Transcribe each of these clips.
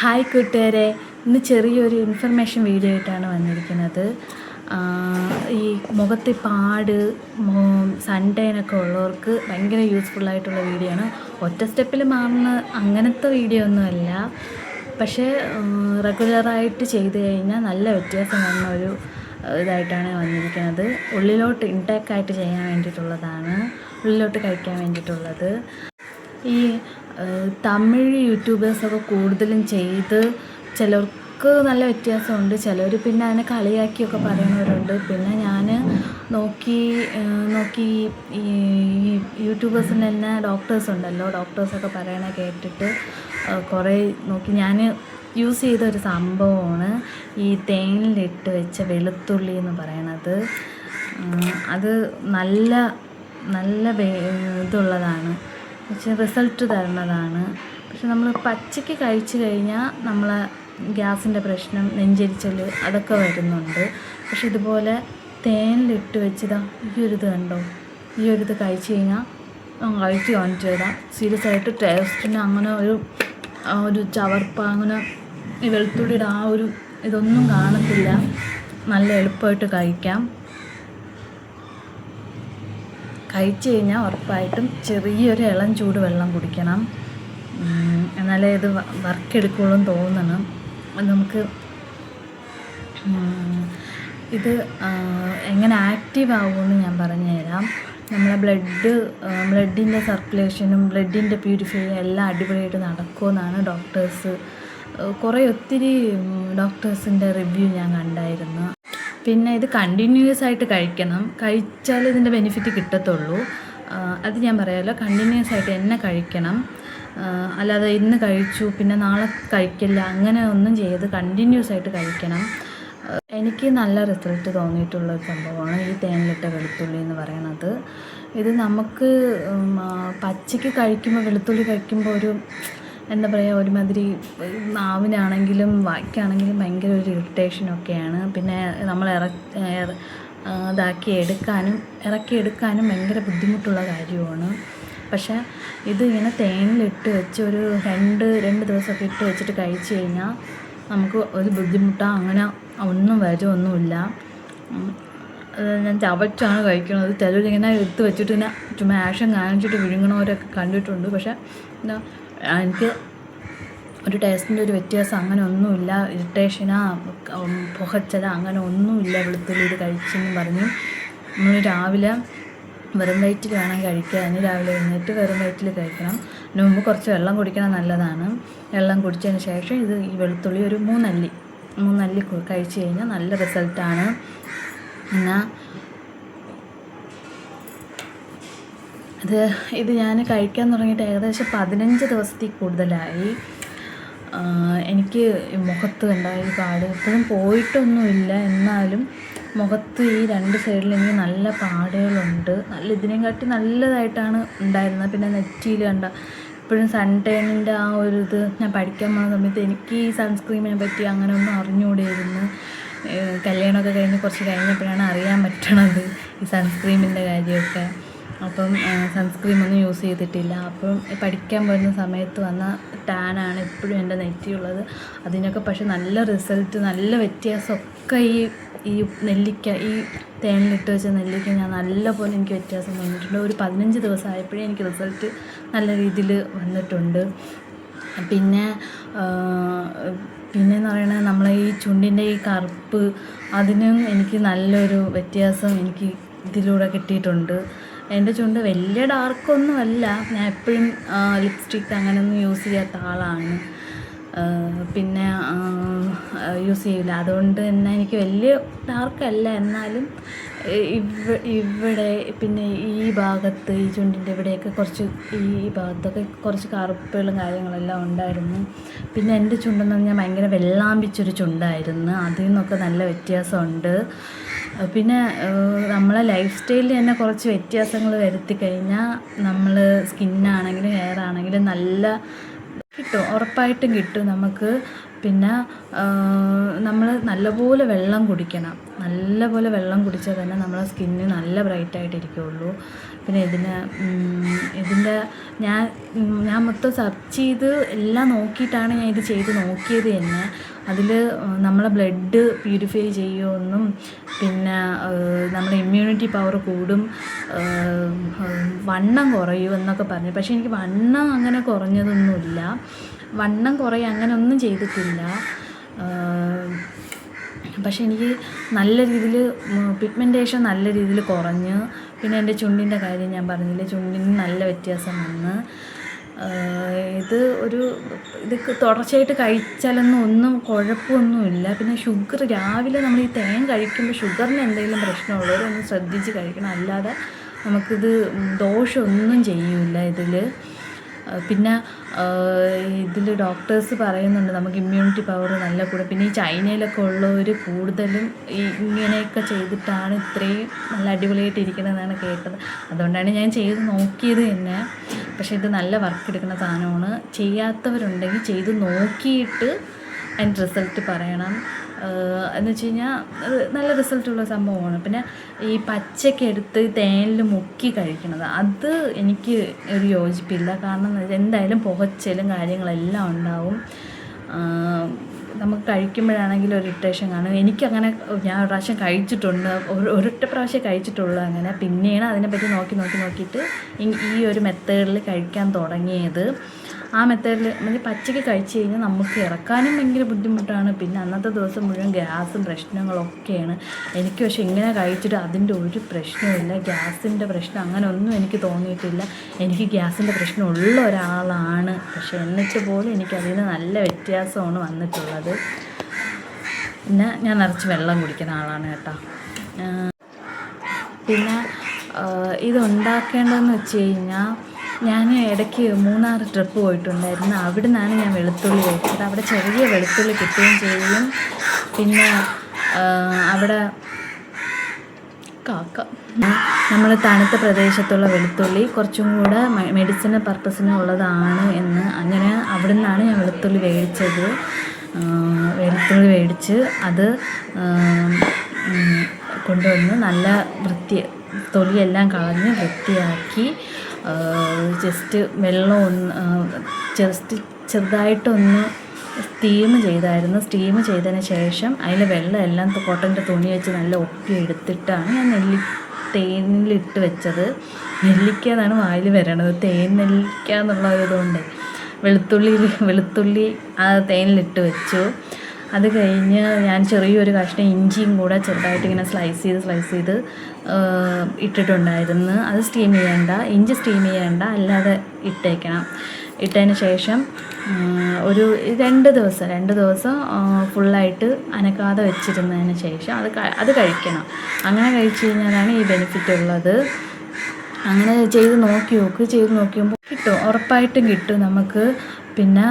Hi കൂട്ടുകാരെ, ഇന്ന് ചെറിയൊരു ഇൻഫർമേഷൻ വീഡിയോ ആയിട്ടാണ് വന്നിരിക്കുന്നത്. ഈ മുഖത്തെ പാട്, സൺടൈനൊക്കെ ഉള്ളവർക്ക് ഭയങ്കര യൂസ്ഫുള്ളായിട്ടുള്ള വീഡിയോ ആണ്. ഒറ്റ സ്റ്റെപ്പിൽ മാറുന്ന അങ്ങനത്തെ വീഡിയോ ഒന്നുമല്ല, പക്ഷേ റെഗുലറായിട്ട് ചെയ്ത് കഴിഞ്ഞാൽ നല്ല വ്യത്യാസം വന്ന ഒരു ഇതായിട്ടാണ് വന്നിരിക്കുന്നത്. ഉള്ളിലോട്ട് ഇൻടേക്കായിട്ട് ചെയ്യാൻ വേണ്ടിയിട്ടുള്ളതാണ്, ഉള്ളിലോട്ട് കഴിക്കാൻ വേണ്ടിയിട്ടുള്ളത്. ഈ തമിഴ് യൂട്യൂബേഴ്സൊക്കെ കൂടുതലും ചെയ്ത് ചിലർക്ക് നല്ല വ്യത്യാസമുണ്ട്, ചിലർ പിന്നെ അതിനെ കളിയാക്കിയൊക്കെ പറയുന്നവരുണ്ട്. പിന്നെ ഞാൻ നോക്കി ഈ യൂട്യൂബേഴ്സിന് തന്നെ ഡോക്ടേഴ്സ് ഉണ്ടല്ലോ, ഡോക്ടേഴ്സൊക്കെ പറയണ കേട്ടിട്ട് കുറേ നോക്കി ഞാൻ യൂസ് ചെയ്തൊരു സംഭവമാണ് ഈ തേനിലിട്ട് വെച്ച വെളുത്തുള്ളി എന്ന് പറയണത്. അത് നല്ല ഇതുള്ളതാണ്, പക്ഷേ റിസൾട്ട് തരുന്നതാണ്. പക്ഷെ നമ്മൾ പച്ചയ്ക്ക് കഴിച്ചു കഴിഞ്ഞാൽ നമ്മളെ ഗ്യാസിൻ്റെ പ്രശ്നം, നെഞ്ചരിച്ചൽ അതൊക്കെ വരുന്നുണ്ട്. പക്ഷെ ഇതുപോലെ തേനിലിട്ട് വെച്ചതാ ഈ ഒരു ഇത് കണ്ടോ, ഈ ഒരു ഇത് കഴിച്ചു കഴിഞ്ഞാൽ കഴിച്ച് കാണിച്ചു തരാം. സീരിയസ് ആയിട്ട് ടേസ്റ്റിന് അങ്ങനെ ഒരു ചവർപ്പ, അങ്ങനെ ഈ വെളുത്തുള്ളിയുടെ ആ ഒരു ഇതൊന്നും കാണത്തില്ല. നല്ല എളുപ്പമായിട്ട് കഴിക്കാം. കഴിച്ചു കഴിഞ്ഞാൽ ഉറപ്പായിട്ടും ചെറിയൊരു ഇളം ചൂട് വെള്ളം കുടിക്കണം, എന്നാലേ ഇത് വർക്കെടുക്കുള്ളൂ എന്ന് തോന്നണം. നമുക്ക് ഇത് എങ്ങനെ ആക്റ്റീവ് ആകുമെന്ന് ഞാൻ പറഞ്ഞുതരാം. നമ്മളെ ബ്ലഡിൻ്റെ സർക്കുലേഷനും ബ്ലഡിൻ്റെ പ്യൂരിഫൈയും എല്ലാം അടിപൊളിയായിട്ട് നടക്കുമെന്നാണ് ഒത്തിരി ഡോക്ടേഴ്സിൻ്റെ റിവ്യൂ ഞാൻ കണ്ടായിരുന്നു. പിന്നെ ഇത് കണ്ടിന്യൂസ് ആയിട്ട് കഴിക്കണം, കഴിച്ചാൽ ഇതിൻ്റെ ബെനിഫിറ്റ് കിട്ടത്തുള്ളൂ. അത് ഞാൻ പറയാമല്ലോ, കണ്ടിന്യൂസ് ആയിട്ട് തന്നെ കഴിക്കണം. അല്ലാതെ ഇന്ന് കഴിച്ചു പിന്നെ നാളെ കഴിക്കില്ല അങ്ങനെ ഒന്നും ചെയ്ത് കണ്ടിന്യൂസ് ആയിട്ട് കഴിക്കണം. എനിക്ക് നല്ല റിസൾട്ട് തോന്നിയിട്ടുള്ളൊരു സംഭവമാണ് ഈ തേനിലിട്ട വെളുത്തുള്ളി എന്ന് പറയണത്. ഇത് നമുക്ക് പച്ചയ്ക്ക് കഴിക്കുമ്പോൾ, വെളുത്തുള്ളി കഴിക്കുമ്പോൾ ഒരു എന്താ പറയുക, ഒരുമാതിരി നാവിനാണെങ്കിലും വായ്ക്കാണെങ്കിലും ഭയങ്കര ഒരു ഇറിറ്റേഷനൊക്കെയാണ്. പിന്നെ നമ്മൾ ഇറക്കിയെടുക്കാനും ഭയങ്കര ബുദ്ധിമുട്ടുള്ള കാര്യമാണ്. പക്ഷേ ഇത് ഇങ്ങനെ തേനിലിട്ട് വെച്ച് ഒരു രണ്ട് ദിവസമൊക്കെ ഇട്ട് വെച്ചിട്ട് കഴിച്ച് കഴിഞ്ഞാൽ നമുക്ക് ഒരു ബുദ്ധിമുട്ടോ അങ്ങനെ ഒന്നുമില്ല. ഞാൻ ചവച്ചാണ് കഴിക്കുന്നത്. ചിലരിങ്ങനെ എടുത്ത് വെച്ചിട്ട് ഇങ്ങനെ ചുമ്മാ ആക്ഷൻ കാണിച്ചിട്ട് വിഴുങ്ങണവരൊക്കെ കണ്ടിട്ടുണ്ട്. പക്ഷേ എനിക്ക് ഒരു ടേസ്റ്റിൻ്റെ ഒരു വ്യത്യാസം അങ്ങനെ ഒന്നുമില്ല. ഇറിറ്റേഷനോ പുകച്ചലോ അങ്ങനെ ഒന്നുമില്ല വെളുത്തുള്ളി ഇത് കഴിച്ചെന്ന് പറഞ്ഞ്. നമ്മൾ രാവിലെ വെറും വയറ്റിൽ വേണം കഴിക്കാൻ. രാവിലെ എഴുന്നേറ്റ് വെറും വയറ്റിൽ കഴിക്കണം. അതിന് മുമ്പ് കുറച്ച് വെള്ളം കുടിക്കണം, നല്ലതാണ്. വെള്ളം കുടിച്ചതിന് ശേഷം ഈ വെളുത്തുള്ളി ഒരു മൂന്നല്ലി കഴിച്ച് കഴിഞ്ഞാൽ നല്ല റിസൾട്ടാണ്. എന്നാൽ ഇത് ഞാൻ കഴിക്കാൻ തുടങ്ങിയിട്ട് ഏകദേശം 15 ദിവസത്തിൽ കൂടുതലായി. എനിക്ക് മുഖത്ത് ഉണ്ടായ പാട് ഇപ്പോഴും പോയിട്ടൊന്നുമില്ല, എന്നാലും മുഖത്ത് ഈ 2 സൈഡിൽ എനിക്ക് നല്ല പാടുകളുണ്ട്. ഇതിനെക്കാട്ടി നല്ലതായിട്ടാണ് ഉണ്ടായിരുന്നത്. പിന്നെ നെറ്റിയിൽ ഇപ്പോഴും സൺടൈനിൻ്റെ ആ ഒരു ഇത് ഞാൻ പഠിക്കാൻ പോകുന്ന സമയത്ത് എനിക്ക് ഈ സൺസ്ക്രീമിനെ പറ്റി അങ്ങനെ ഒന്നും അറിഞ്ഞുകൂടിയിരുന്നു. കല്യാണമൊക്കെ കുറച്ച് കഴിഞ്ഞപ്പോഴാണ് അറിയാൻ പറ്റണത് ഈ സൺസ്ക്രീമിൻ്റെ കാര്യമൊക്കെ. അപ്പം സൺസ്ക്രീമൊന്നും യൂസ് ചെയ്തിട്ടില്ല. അപ്പം പഠിക്കാൻ പോരുന്ന സമയത്ത് വന്ന ടാനാണ് ഇപ്പോഴും എൻ്റെ നെറ്റിയുള്ളത്. അതിനൊക്കെ പക്ഷെ നല്ല റിസൾട്ട്, നല്ല വ്യത്യാസമൊക്കെ ഈ നെല്ലിക്ക, ഈ തേനിലിട്ട് വെച്ച നെല്ലിക്ക ഞാൻ നല്ലപോലെ എനിക്ക് വ്യത്യാസം വന്നിട്ടുണ്ട്. ഒരു 15 ദിവസം ആയപ്പോഴേ എനിക്ക് റിസൾട്ട് നല്ല രീതിയിൽ വന്നിട്ടുണ്ട്. പിന്നെയെന്ന് പറയുന്നത് നമ്മളെ ഈ ചുണ്ടിൻ്റെ ഈ കറുപ്പ്, അതിനും എനിക്ക് നല്ലൊരു വ്യത്യാസം എനിക്ക് ഇതിലൂടെ കിട്ടിയിട്ടുണ്ട്. എൻ്റെ ചുണ്ട് വലിയ ഡാർക്കൊന്നുമല്ല, ഞാൻ എപ്പോഴും ലിപ്സ്റ്റിക്ക് അങ്ങനെയൊന്നും യൂസ് ചെയ്യാത്ത ആളാണ്. പിന്നെ യൂസ് ചെയ്യില്ല, അതുകൊണ്ട് തന്നെ എനിക്ക് വലിയ ഡാർക്കല്ല. എന്നാലും ഇവിടെ പിന്നെ ഈ ഭാഗത്ത്, ഈ ചുണ്ടിൻ്റെ ഇവിടെയൊക്കെ ഈ ഭാഗത്തൊക്കെ കുറച്ച് കറുപ്പുകളും കാര്യങ്ങളെല്ലാം ഉണ്ടായിരുന്നു. പിന്നെ എൻ്റെ ചുണ്ടെന്ന് പറഞ്ഞാൽ ഭയങ്കര വെള്ളാമ്പിച്ചൊരു ചുണ്ടായിരുന്നു. അതിൽ നിന്നൊക്കെ നല്ല വ്യത്യാസമുണ്ട്. പിന്നെ നമ്മളെ ലൈഫ് സ്റ്റൈലിൽ തന്നെ കുറച്ച് വ്യത്യാസങ്ങൾ വരുത്തി കഴിഞ്ഞാൽ നമ്മൾ സ്കിന്നാണെങ്കിലും ഹെയർ ആണെങ്കിലും നല്ല ഉറപ്പായിട്ടും കിട്ടും. നമുക്ക് പിന്നെ നമ്മൾ നല്ലപോലെ വെള്ളം കുടിക്കണം. നല്ലപോലെ വെള്ളം കുടിച്ചാൽ തന്നെ നമ്മളെ സ്കിന്ന് നല്ല ബ്രൈറ്റായിട്ടിരിക്കുകയുള്ളൂ. പിന്നെ ഇതിൻ്റെ ഞാൻ മൊത്തം സെർച്ച് ചെയ്ത് എല്ലാം നോക്കിയിട്ടാണ് ഞാൻ ഇത് ചെയ്ത് നോക്കിയത് തന്നെ. അതിൽ നമ്മളെ ബ്ലഡ് പ്യൂരിഫൈ ചെയ്യുമെന്നും പിന്നെ നമ്മുടെ ഇമ്മ്യൂണിറ്റി പവർ കൂടും, വണ്ണം കുറയും എന്നൊക്കെ പറഞ്ഞു. പക്ഷേ എനിക്ക് വണ്ണം അങ്ങനെ കുറഞ്ഞതൊന്നുമില്ല. വണ്ണം കുറയും അങ്ങനെ ഒന്നും ചെയ്തിട്ടില്ല. പക്ഷേ എനിക്ക് നല്ല രീതിയിൽ പിഗ്മെൻറ്റേഷൻ നല്ല രീതിയിൽ കുറഞ്ഞ്. പിന്നെ എൻ്റെ ചുണ്ടിൻ്റെ കാര്യം ഞാൻ പറഞ്ഞില്ലേ, ചുണ്ടിന് നല്ല വ്യത്യാസം വന്ന്. ഇത് തുടർച്ചയായിട്ട് കഴിച്ചാലൊന്നും ഒന്നും കുഴപ്പമൊന്നുമില്ല. പിന്നെ ഷുഗർ രാവിലെ നമ്മൾ ഈ തേൻ കഴിക്കുമ്പോൾ ഷുഗറിന് എന്തെങ്കിലും പ്രശ്നമുള്ളവരൊന്ന് ശ്രദ്ധിച്ച് കഴിക്കണം. അല്ലാതെ നമുക്കിത് ദോഷമൊന്നും ചെയ്യില്ല ഇതിൽ. പിന്നെ ഇതിൽ ഡോക്ടേഴ്സ് പറയുന്നുണ്ട് നമുക്ക് ഇമ്മ്യൂണിറ്റി പവർ നല്ല കൂടും. പിന്നെ ഈ ചൈനയിലൊക്കെ ഉള്ളവർ കൂടുതലും ഇങ്ങനെയൊക്കെ ചെയ്തിട്ടാണ് ഇത്രയും നല്ല അടിപൊളിയായിട്ട് ഇരിക്കണമെന്നാണ് കേട്ടത്. അതുകൊണ്ടാണ് ഞാൻ ചെയ്ത് നോക്കിയത് തന്നെ. പക്ഷേ ഇത് നല്ല വർക്ക് എടുക്കുന്ന സാധനമാണ്. ചെയ്യാത്തവരുണ്ടെങ്കിൽ ചെയ്ത് നോക്കിയിട്ട് അതിൻ്റെ റിസൾട്ട് പറയണം. എന്ന് വെച്ച് കഴിഞ്ഞാൽ അത് നല്ല റിസൾട്ടുള്ള സംഭവമാണ്. പിന്നെ ഈ പച്ചക്കെടുത്ത് തേനിൽ മുക്കി കഴിക്കുന്നത് അത് എനിക്ക് ഒരു യോജിപ്പില്ല. കാരണം എന്തായാലും പുകച്ചിലും കാര്യങ്ങളെല്ലാം ഉണ്ടാവും. നമുക്ക് കഴിക്കുമ്പോഴാണെങ്കിലും ഒരു ഇറിറ്റേഷൻ കാണും. എനിക്കങ്ങനെ ഞാൻ ഒരു പ്രാവശ്യം കഴിച്ചിട്ടുണ്ട്, ഒരൊറ്റ പ്രാവശ്യം കഴിച്ചിട്ടുള്ളൂ അങ്ങനെ. പിന്നെയാണ് അതിനെപ്പറ്റി നോക്കിയിട്ട് ഈ ഒരു മെത്തേഡിൽ കഴിക്കാൻ തുടങ്ങിയത്. ആ മെത്തേഡിൽ म्हणजे പച്ചയ്ക്ക് കഴിച്ച് കഴിഞ്ഞാൽ നമുക്ക് ഇറക്കാനും ഭയങ്കര ബുദ്ധിമുട്ടാണ്. പിന്നെ അന്നത്തെ ദിവസം മുഴുവൻ ഗ്യാസും പ്രശ്നങ്ങളൊക്കെയാണ്. എനിക്ക് പക്ഷേ ഇങ്ങനെ കഴിച്ചിട്ട് അതിൻ്റെ ഒരു പ്രശ്നമില്ല. ഗ്യാസിൻ്റെ പ്രശ്നം അങ്ങനെ ഒന്നും എനിക്ക് തോന്നിയിട്ടില്ല. എനിക്ക് ഗ്യാസിൻ്റെ പ്രശ്നമുള്ള ഒരാളാണ്. പക്ഷേ എന്നിട്ട് പോലും എനിക്കതിൽ നിന്ന് നല്ല വ്യത്യാസമാണ് വന്നിട്ടുള്ളത്. പിന്നെ ഞാൻ നിറച്ച് വെള്ളം കുടിക്കുന്ന ആളാണ് കേട്ടോ. പിന്നെ ഇതുണ്ടാക്കേണ്ടതെന്ന് വെച്ച് കഴിഞ്ഞാൽ ഞാൻ ഇടയ്ക്ക് മൂന്നാർ ട്രിപ്പ് പോയിട്ടുണ്ടായിരുന്നു. അവിടെ നിന്നാണ് ഞാൻ വെളുത്തുള്ളി കഴിച്ചത്. അവിടെ ചെറിയ വെളുത്തുള്ളി കിട്ടുകയും ചെയ്യും. പിന്നെ അവിടെ നമ്മൾ തണുത്ത പ്രദേശത്തുള്ള വെളുത്തുള്ളി കുറച്ചും കൂടെ മെഡിസിനൽ പർപ്പസിന് ഉള്ളതാണ് എന്ന് അങ്ങനെ അവിടെ നിന്നാണ് ഞാൻ വെളുത്തുള്ളി മേടിച്ചത്. വെളുത്തുള്ളി മേടിച്ച് അത് കൊണ്ടുവന്ന് നല്ല തൊലിയെല്ലാം കളഞ്ഞ് വൃത്തിയാക്കി ജസ്റ്റ് വെള്ളം ചെറുതായിട്ടൊന്ന് സ്റ്റീം ചെയ്തതിന് ശേഷം അതിൽ വെള്ളം എല്ലാം കോട്ടൻ്റെ തുണി വെച്ച് നല്ല ഒപ്പി എടുത്തിട്ടാണ് ഞാൻ തേനിലിട്ട് വെച്ചത്. നെല്ലിക്ക എന്നാണ് വായിൽ വരണത്, തേൻ നെല്ലിക്ക എന്നുള്ള ഇതുകൊണ്ട് വെളുത്തുള്ളി ആ തേനിലിട്ട് വെച്ചു. അത് കഴിഞ്ഞ് ഞാൻ ചെറിയൊരു കഷ്ണം ഇഞ്ചിയും കൂടെ ചെറുതായിട്ട് ഇങ്ങനെ സ്ലൈസ് ചെയ്ത് ഇട്ടിട്ടുണ്ടായിരുന്നു. അത് സ്റ്റീം ചെയ്യേണ്ട, ഇഞ്ചി സ്റ്റീം ചെയ്യേണ്ട, അല്ലാതെ ഇട്ടേക്കണം. ഇട്ടതിന് ശേഷം ഒരു 2 ദിവസം ഫുള്ളായിട്ട് അനക്കാതെ വെച്ചിരുന്നതിന് ശേഷം അത് കഴിക്കണം. അങ്ങനെ കഴിച്ച് കഴിഞ്ഞാലാണ് ഈ ബെനിഫിറ്റ് ഉള്ളത്. അങ്ങനെ ചെയ്ത് നോക്കുമ്പോൾ കിട്ടും, ഉറപ്പായിട്ടും കിട്ടും നമുക്ക്. പിന്നെ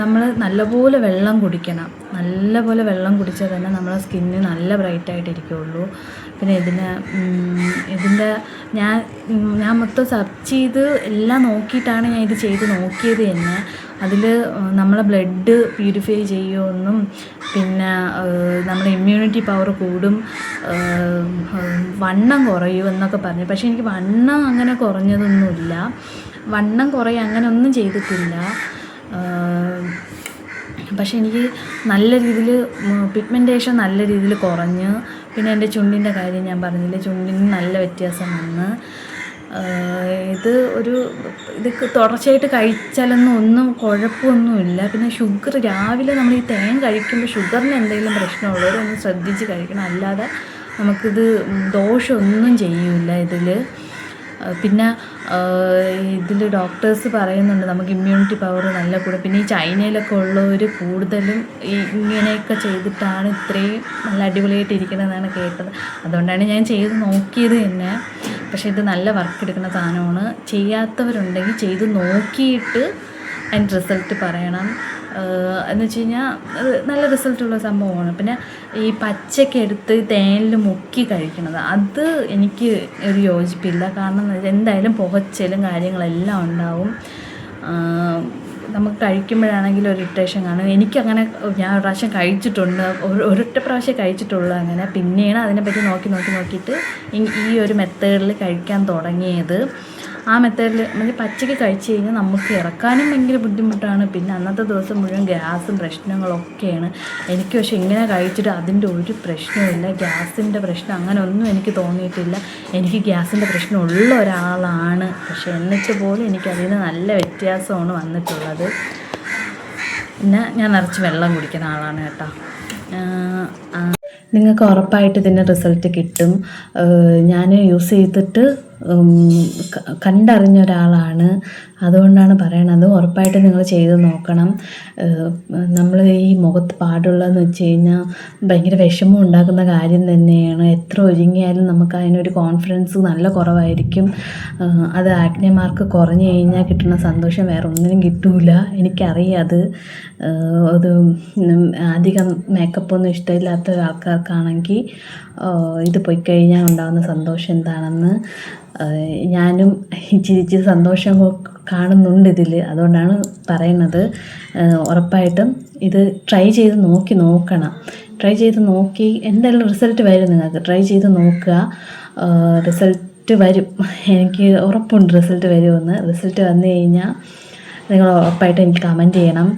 നമ്മൾ നല്ലപോലെ വെള്ളം കുടിക്കണം. നല്ലപോലെ വെള്ളം കുടിച്ചാൽ തന്നെ നമ്മളെ സ്കിന്ന് നല്ല ബ്രൈറ്റായിട്ടിരിക്കുകയുള്ളൂ. പിന്നെ ഇതിൻ്റെ ഞാൻ മൊത്തം സെർച്ച് ചെയ്ത് എല്ലാം നോക്കിയിട്ടാണ് ഞാൻ ഇത് ചെയ്ത് നോക്കിയത് തന്നെ. അതിൽ നമ്മളെ ബ്ലഡ് പ്യൂരിഫൈ ചെയ്യുമെന്നും പിന്നെ നമ്മുടെ ഇമ്മ്യൂണിറ്റി പവർ കൂടും, വണ്ണം കുറയും എന്നൊക്കെ പറഞ്ഞു. പക്ഷേ എനിക്ക് വണ്ണം അങ്ങനെ കുറഞ്ഞതൊന്നുമില്ല. വണ്ണം കുറയും അങ്ങനെ ഒന്നും ചെയ്തിട്ടില്ല. പക്ഷേ എനിക്ക് നല്ല രീതിയിൽ പിഗ്മെൻറ്റേഷൻ നല്ല രീതിയിൽ കുറഞ്ഞ്. പിന്നെ എൻ്റെ ചുണ്ടിൻ്റെ കാര്യം ഞാൻ പറഞ്ഞില്ലേ, ചുണ്ടിന് നല്ല വ്യത്യാസം വന്ന്. ഇത് തുടർച്ചയായിട്ട് കഴിച്ചാലൊന്നും ഒന്നും കുഴപ്പമൊന്നുമില്ല. പിന്നെ ഷുഗർ രാവിലെ നമ്മൾ ഈ തേൻ കഴിക്കുമ്പോൾ ഷുഗറിന് എന്തെങ്കിലും പ്രശ്നമുള്ളവരൊന്ന് ശ്രദ്ധിച്ച് കഴിക്കണം. അല്ലാതെ നമുക്കിത് ദോഷമൊന്നും ചെയ്യില്ല ഇതിൽ. പിന്നെ ഇതിൽ ഡോക്ടേഴ്സ് പറയുന്നുണ്ട് നമുക്ക് ഇമ്മ്യൂണിറ്റി പവർ നല്ല കൂടും. പിന്നെ ഈ ചൈനയിലൊക്കെ ഉള്ളവർ കൂടുതലും ഇങ്ങനെയൊക്കെ ചെയ്തിട്ടാണ് ഇത്രയും നല്ല അടിപൊളിയായിട്ട് ഇരിക്കണമെന്നാണ് കേട്ടത്. അതുകൊണ്ടാണ് ഞാൻ ചെയ്ത് നോക്കിയത് തന്നെ. പക്ഷേ ഇത് നല്ല വർക്ക് എടുക്കുന്ന സാധനമാണ്. ചെയ്യാത്തവരുണ്ടെങ്കിൽ ചെയ്ത് നോക്കിയിട്ട് അതിൻ്റെ റിസൾട്ട് പറയണം. എന്ന് വെച്ച് കഴിഞ്ഞാൽ അത് നല്ല റിസൾട്ടുള്ള സംഭവമാണ്. പിന്നെ ഈ പച്ചക്കെടുത്ത് തേനിൽ മുക്കി കഴിക്കുന്നത് അത് എനിക്ക് ഒരു യോജിപ്പില്ല. കാരണം എന്തായാലും പുകച്ചിലും കാര്യങ്ങളെല്ലാം ഉണ്ടാവും. നമുക്ക് കഴിക്കുമ്പോഴാണെങ്കിലും ഒരു ഇറിറ്റേഷൻ കാണും. എനിക്കങ്ങനെ ഞാൻ ഒരു പ്രാവശ്യം കഴിച്ചിട്ടുണ്ട്, ഒരൊറ്റ പ്രാവശ്യം കഴിച്ചിട്ടുള്ളൂ അങ്ങനെ. പിന്നെയാണ് അതിനെപ്പറ്റി നോക്കിയിട്ട് ഈ ഒരു മെത്തേഡിൽ കഴിക്കാൻ തുടങ്ങിയത്. ആ മെത്തേഡിൽ നമ്മൾ പച്ചയ്ക്ക് കഴിച്ച് കഴിഞ്ഞാൽ നമുക്ക് ഇറക്കാനും ഭയങ്കര ബുദ്ധിമുട്ടാണ്. പിന്നെ അന്നത്തെ ദിവസം മുഴുവൻ ഗ്യാസും പ്രശ്നങ്ങളൊക്കെയാണ്. എനിക്ക് പക്ഷേ ഇങ്ങനെ കഴിച്ചിട്ട് അതിൻ്റെ ഒരു പ്രശ്നമില്ല, ഗ്യാസിൻ്റെ പ്രശ്നം അങ്ങനെ ഒന്നും എനിക്ക് തോന്നിയിട്ടില്ല. എനിക്ക് ഗ്യാസിൻ്റെ പ്രശ്നമുള്ള ഒരാളാണ്, പക്ഷേ എന്നിട്ട് പോലും എനിക്കതിൽ നിന്ന് നല്ല വ്യത്യാസമാണ് വന്നിട്ടുള്ളത്. പിന്നെ ഞാൻ നിറച്ച് വെള്ളം കുടിക്കുന്ന ആളാണ് കേട്ടോ. നിങ്ങൾക്ക് ഉറപ്പായിട്ട് ഇതിൻ്റെ റിസൾട്ട് കിട്ടും. ഞാൻ യൂസ് ചെയ്തിട്ട് കണ്ടറിഞ്ഞ ഒരാളാണ്, അതുകൊണ്ടാണ് പറയണത്. ഉറപ്പായിട്ട് നിങ്ങൾ ചെയ്ത് നോക്കണം. നമ്മൾ ഈ മുഖത്ത് പാടുള്ളതെന്ന് വെച്ച് കഴിഞ്ഞാൽ ഭയങ്കര വിഷമം ഉണ്ടാക്കുന്ന കാര്യം തന്നെയാണ്. എത്ര ഒരുങ്ങിയാലും നമുക്ക് അതിനൊരു കോൺഫിഡൻസ് നല്ല കുറവായിരിക്കും. അത് ആക്നെ മാർക്ക് കുറഞ്ഞു കഴിഞ്ഞാൽ കിട്ടുന്ന സന്തോഷം വേറെ ഒന്നിനും കിട്ടില്ല. എനിക്കറിയാം അത്. അധികം മേക്കപ്പൊന്നും ഇഷ്ടമില്ലാത്ത ആൾക്കാർക്കാണെങ്കിൽ ഇത് പോയി കഴിഞ്ഞാൽ ഉണ്ടാകുന്ന സന്തോഷം എന്താണെന്ന് ഞാനും ചിരിച്ച് സന്തോഷം കാണുന്നുണ്ട് ഇതിൽ, അതുകൊണ്ടാണ് പറയുന്നത്. ഉറപ്പായിട്ടും ഇത് ട്രൈ ചെയ്ത് നോക്കണം. ട്രൈ ചെയ്ത് നോക്കി എന്തായാലും റിസൾട്ട് വരും. നിങ്ങൾക്ക് ട്രൈ ചെയ്ത് നോക്കുക, റിസൾട്ട് വരും. എനിക്ക് ഉറപ്പുണ്ട് റിസൾട്ട് വരുമെന്ന്. റിസൾട്ട് വന്നു കഴിഞ്ഞാൽ നിങ്ങൾ ഉറപ്പായിട്ട് എനിക്ക് കമൻറ്റ് ചെയ്യണം.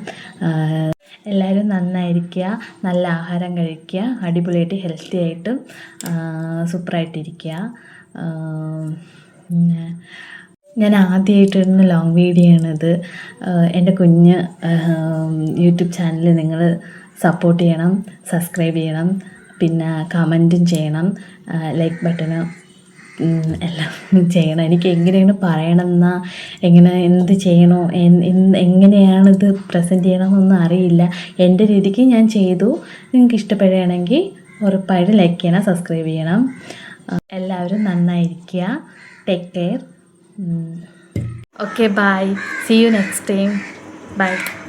എല്ലാവരും നന്നായിരിക്കുക, നല്ല ആഹാരം കഴിക്കുക, അടിപൊളിയായിട്ട് ഹെൽത്തി ആയിട്ടും സൂപ്പറായിട്ടിരിക്കുക. ഞാൻ ആദ്യമായിട്ടിടുന്ന ലോങ് വീഡിയോ ആണിത്. എൻ്റെ കുഞ്ഞ് യൂട്യൂബ് ചാനൽ നിങ്ങൾ സപ്പോർട്ട് ചെയ്യണം, സബ്സ്ക്രൈബ് ചെയ്യണം, പിന്നെ കമൻറ്റും ചെയ്യണം, ലൈക്ക് ബട്ടനും എല്ലാം ചെയ്യണം. എനിക്ക് എങ്ങനെയാണ് പറയണമെന്നാ, എന്ത് ചെയ്യണോ, എങ്ങനെയാണിത് പ്രസൻറ്റ് ചെയ്യണമെന്നൊന്നും അറിയില്ല. എൻ്റെ രീതിക്ക് ഞാൻ ചെയ്തു. നിങ്ങൾക്ക് ഇഷ്ടപ്പെടുകയാണെങ്കിൽ ഉറപ്പായിട്ട് ലൈക്ക് ചെയ്യണം, സബ്സ്ക്രൈബ് ചെയ്യണം. എല്ലാവരും നന്നായിരിക്കുക. Take care. Okay, bye. See you next time. Bye.